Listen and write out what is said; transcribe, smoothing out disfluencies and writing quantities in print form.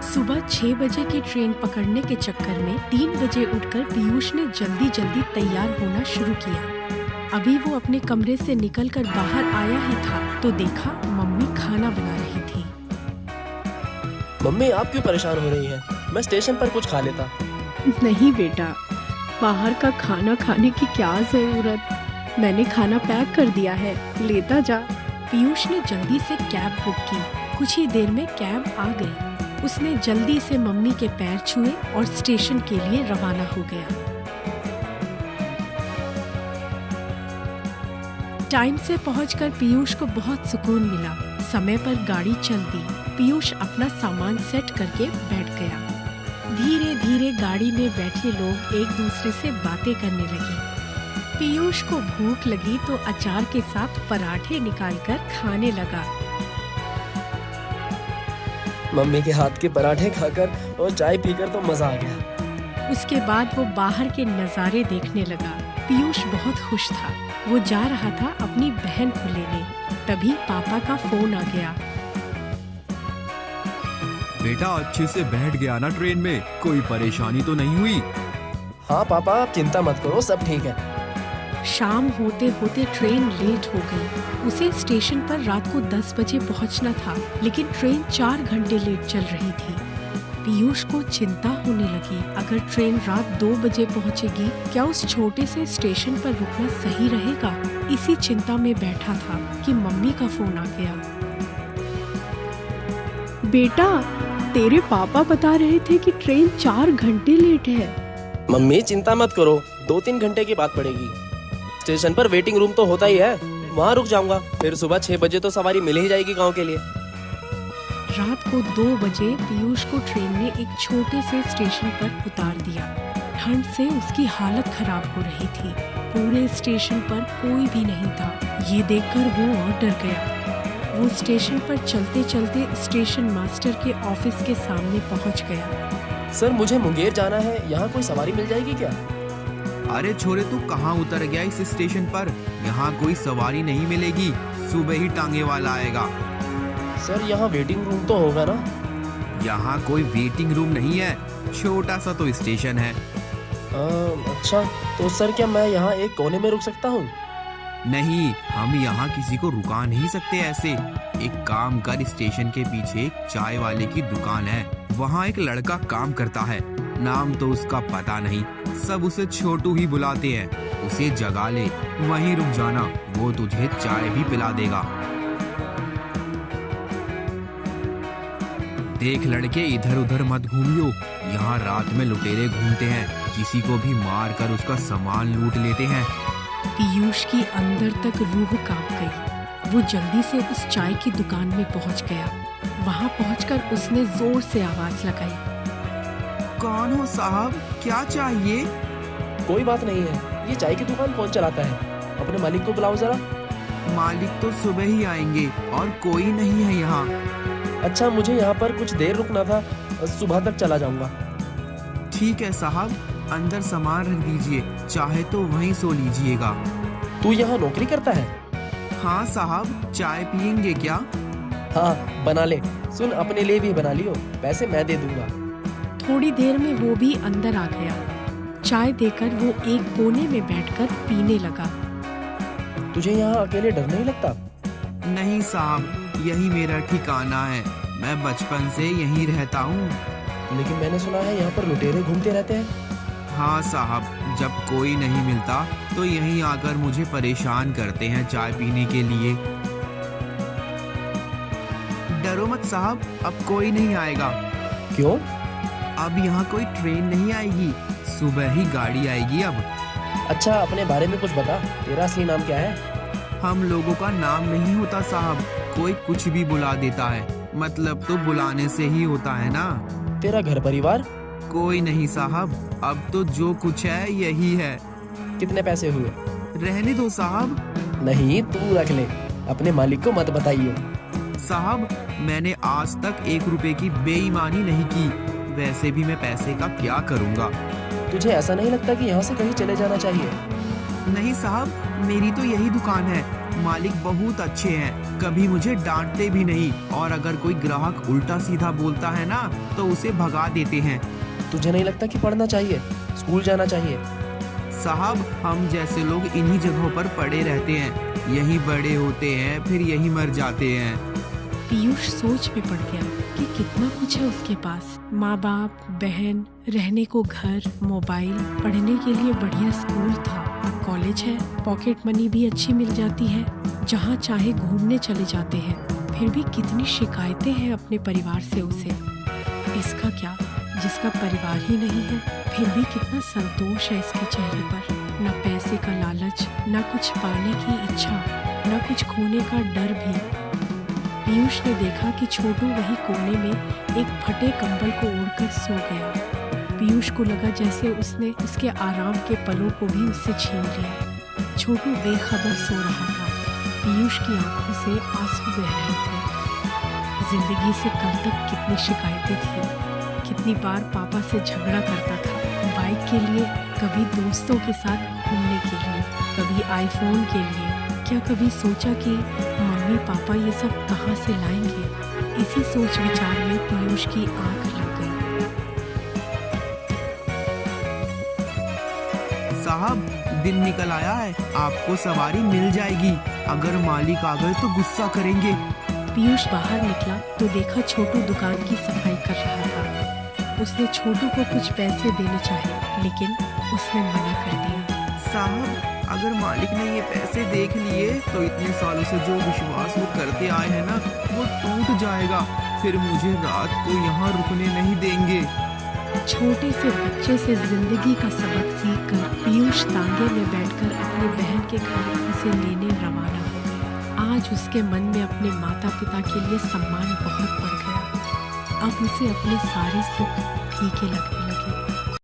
सुबह 6 बजे की ट्रेन पकड़ने के चक्कर में 3 बजे उठकर पीयूष ने जल्दी जल्दी तैयार होना शुरू किया। अभी वो अपने कमरे से निकलकर बाहर आया ही था तो देखा मम्मी खाना बना रही थी। मम्मी, आप क्यों परेशान हो रही हैं? मैं स्टेशन पर कुछ खा लेता। नहीं बेटा, बाहर का खाना खाने की क्या जरूरत, मैंने खाना पैक कर दिया है, लेता जा। पीयूष ने जल्दी से कैब बुक की। कुछ ही देर में कैब आ गई। उसने जल्दी से मम्मी के पैर छुए और स्टेशन के लिए रवाना हो गया। टाइम से पहुंचकर पीयूष को बहुत सुकून मिला। समय पर गाड़ी चल दी। पीयूष अपना सामान सेट करके बैठ गया। धीरे धीरे गाड़ी में बैठे लोग एक दूसरे से बातें करने लगे। पीयूष को भूख लगी तो अचार के साथ पराठे निकालकर खाने लगा। मम्मी के हाथ के पराठे खाकर और चाय पीकर तो मजा आ गया। उसके बाद वो बाहर के नज़ारे देखने लगा। पीयूष बहुत खुश था। वो जा रहा था अपनी बहन को लेने। तभी पापा का फोन आ गया। बेटा, अच्छे से बैठ गया ना ट्रेन में? कोई परेशानी तो नहीं हुई? हाँ पापा, आप चिंता मत करो, सब ठीक है। शाम होते होते ट्रेन लेट हो गई। उसे स्टेशन पर रात को 10 बजे पहुंचना था, लेकिन ट्रेन 4 घंटे लेट चल रही थी। पीयूष को चिंता होने लगी, अगर ट्रेन रात 2 बजे पहुंचेगी, क्या उस छोटे से स्टेशन पर रुकना सही रहेगा? इसी चिंता में बैठा था कि मम्मी का फोन आ गया। बेटा, तेरे पापा बता रहे थे कि ट्रेन 4 घंटे लेट है। मम्मी चिंता मत करो, 2-3 घंटे की बात पड़ेगी। स्टेशन पर वेटिंग रूम तो होता ही है, वहाँ रुक जाऊंगा। फिर सुबह 6 बजे तो सवारी मिल ही जाएगी गांव के लिए। रात को 2 बजे पीयूष को ट्रेन ने एक छोटे से स्टेशन पर उतार दिया। ठंड से उसकी हालत खराब हो रही थी। पूरे स्टेशन पर कोई भी नहीं था। ये देखकर वो और डर गया। वो स्टेशन पर चलते चलते स्टेशन मास्टर के ऑफिस के सामने पहुंच गया। सर, मुझे मुंगेर जाना है, यहाँ कोई सवारी मिल जाएगी क्या? अरे छोरे, तू कहाँ उतर गया इस स्टेशन पर? यहाँ कोई सवारी नहीं मिलेगी, सुबह ही टांगे वाला आएगा। सर, यहाँ वेटिंग रूम तो होगा ना? यहाँ कोई वेटिंग रूम नहीं है, छोटा सा तो स्टेशन है। अच्छा, तो सर क्या मैं यहाँ एक कोने में रुक सकता हूँ? नहीं, हम यहाँ किसी को रुका नहीं सकते ऐसे। एक काम कर, स्टेशन के पीछे एक चाय वाले की दुकान है, वहाँ एक लड़का काम करता है। नाम तो उसका पता नहीं, सब उसे छोटू ही बुलाते हैं। उसे जगा ले, वहीं रुक जाना, वो तुझे चाय भी पिला देगा। देख लड़के, इधर उधर मत घूमियो, यहाँ रात में लुटेरे घूमते हैं, किसी को भी मार कर उसका सामान लूट लेते हैं। पीयूष की अंदर तक रूह कांप गई। वो जल्दी से उस चाय की दुकान में पहुंच गया। वहां पहुंचकर उसने जोर से आवाज लगाई। कौन हो साहब, क्या चाहिए? कोई बात नहीं है, ये चाय की दुकान कौन चलाता है? अपने मालिक को बुलाओ जरा। मालिक तो सुबह ही आएंगे और कोई नहीं है यहाँ। अच्छा, मुझे यहाँ पर कुछ देर रुकना था, सुबह तक चला जाऊंगा। ठीक है साहब, अंदर सामान रख दीजिए, चाहे तो वहीं सो लीजिएगा। तू यहाँ नौकरी करता है? हाँ साहब, चाय पियेंगे क्या? हाँ बना ले। सुन, अपने लिए भी बना लियो, पैसे मैं दे दूंगा। थोड़ी देर में वो भी अंदर आ गया। चाय देकर वो एक कोने में बैठकर पीने लगा। तुझे यहाँ अकेले डर नहीं लगता? नहीं साहब, यही मेरा ठिकाना है, मैं बचपन से यहीं रहता हूँ। लेकिन मैंने सुना है यहाँ पर लुटेरे घूमते रहते हैं। हाँ साहब, जब कोई नहीं मिलता तो यहीं आकर मुझे परेशान करते हैं चाय पीने के लिए। डरो मत साहब, अब कोई नहीं आएगा। क्यों? अब यहाँ कोई ट्रेन नहीं आएगी, सुबह ही गाड़ी आएगी अब। अच्छा, अपने बारे में कुछ बता, तेरा असली नाम क्या है? हम लोगों का नाम नहीं होता साहब, कोई कुछ भी बुला देता है, मतलब तो बुलाने से ही होता है ना। तेरा घर परिवार? कोई नहीं साहब, अब तो जो कुछ है यही है। कितने पैसे हुए? रहने दो साहब। नहीं, तू रख ले, अपने मालिक को मत बताइए। साहब, मैंने आज तक 1 रुपए की बेईमानी नहीं की, वैसे भी मैं पैसे का क्या करूँगा। तुझे ऐसा नहीं लगता कि यहाँ से कहीं चले जाना चाहिए? नहीं साहब, मेरी तो यही दुकान है, मालिक बहुत अच्छे हैं, कभी मुझे डांटते भी नहीं, और अगर कोई ग्राहक उल्टा सीधा बोलता है ना तो उसे भगा देते हैं। तुझे नहीं लगता कि पढ़ना चाहिए, स्कूल जाना चाहिए? साहब, हम जैसे लोग इन्हीं जगहों पर पड़े रहते हैं, यहीं बड़े होते हैं, फिर यहीं मर जाते हैं। पीयूष सोच में पड़ गया कि कितना कुछ है उसके पास, माँ बाप, बहन, रहने को घर, मोबाइल, पढ़ने के लिए बढ़िया स्कूल था, अब कॉलेज है, पॉकेट मनी भी अच्छी मिल जाती है, जहाँ चाहे घूमने चले जाते हैं। फिर भी कितनी शिकायतें हैं अपने परिवार से उसे। इसका क्या, जिसका परिवार ही नहीं है, फिर भी कितना संतोष है इसके चेहरे पर। न पैसे का लालच, न कुछ पाने की इच्छा, न कुछ खोने का डर भी। पीयूष ने देखा कि छोटू वही कोने में एक फटे कंबल को ओढ़कर सो गया। पीयूष को लगा जैसे उसने उसके आराम के पलों को भी उससे छीन लिया। छोटू बेखबर सो रहा था। पीयूष की आंखों से आंसू बह रहे थे। जिंदगी से कल तक कितनी शिकायतें थी, कितनी बार पापा से झगड़ा करता था, बाइक के लिए, कभी दोस्तों के साथ घूमने के लिए, कभी आईफोन के लिए। क्या कभी सोचा कि मम्मी पापा ये सब कहाँ से लाएंगे? इसी सोच विचार में पीयूष की आंख लग गई। साहब, दिन निकल आया है, आपको सवारी मिल जाएगी, अगर मालिक आ गए तो गुस्सा करेंगे। पीयूष बाहर निकला तो देखा छोटू दुकान की सफाई कर रहा था। उसने छोटू को कुछ पैसे देने चाहे, लेकिन उसने मना कर दिया। साहब, अगर मालिक ने ये पैसे देख लिए तो इतने सालों से जो विश्वास वो करते आए हैं ना, वो टूट जाएगा, फिर मुझे रात को यहाँ रुकने नहीं देंगे। छोटे से बच्चे से जिंदगी का सबक सीखकर पीयूष तांगे में बैठकर अपने बहन के घर उसे लेने रवाना हो गया। आज उसके मन में अपने माता पिता के लिए सम्मान बहुत बढ़ गया। अब उसे अपने सारे सुख फीके लगते